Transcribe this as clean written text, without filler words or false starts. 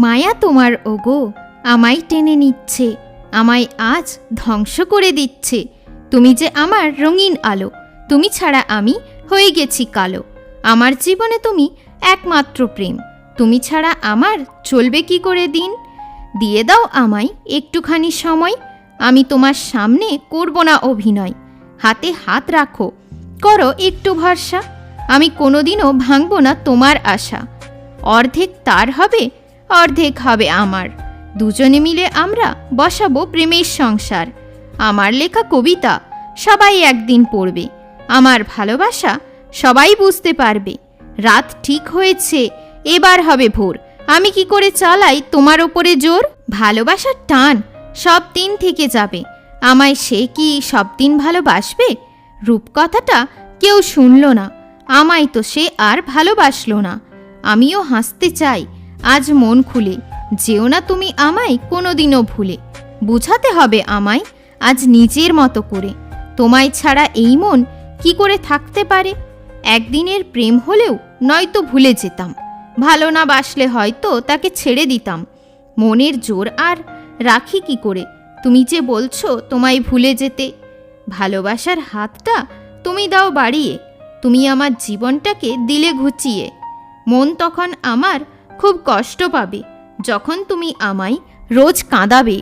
মায়া তোমার ওগো আমায় টেনে নিচ্ছে, আমায় আজ ধ্বংস করে দিচ্ছে। তুমি যে আমার রঙিন আলো, তুমি ছাড়া আমি হয়ে গেছি কালো। আমার জীবনে তুমি একমাত্র প্রেম, তুমি ছাড়া আমার চলবে কি করে দিন। দিয়ে দাও আমায় একটুখানি সময়, আমি তোমার সামনে করব না অভিনয়। হাতে হাত রাখো, করো একটু ভরসা, আমি কোনোদিনও ভাঙব না তোমার আশা। অর্ধেক তার হবে, অর্ধেক হবে আমার, দুজনে মিলে আমরা বসাবো প্রেমের সংসার। আমার লেখা কবিতা সবাই একদিন পড়বে, আমার ভালোবাসা সবাই বুঝতে পারবে। রাত ঠিক হয়েছে, এবার হবে ভোর, আমি কি করে চালাই তোমার ওপরে জোর। ভালোবাসার টান সব দিন থেকে যাবে, আমায় সে কি সব দিন ভালোবাসবে। রূপকথাটা কেউ শুনল না, আমায় তো সে আর ভালোবাসলো না। আমিও হাসতে চাই আজ মন খুলে, যেও না তুমি আমায় কোনোদিনও ভুলে। বুঝাতে হবে আমায় আজ নিজের মতো করে, তোমায় ছাড়া এই মন কি করে থাকতে পারে। একদিনের প্রেম হলেও নয়তো ভুলে যেতাম, ভালো না বাসলে হয়তো তাকে ছেড়ে দিতাম। মনের জোর আর রাখি কি করে, তুমি যে বলছো তোমায় ভুলে যেতে। ভালোবাসার হাতটা তুমি দাও বাড়িয়ে, তুমি আমার জীবনটাকে দিলে ঘুচিয়ে। মন তখন আমার খুব কষ্ট পাবে, যখন তুমি আমায় রোজ কাঁদাবে।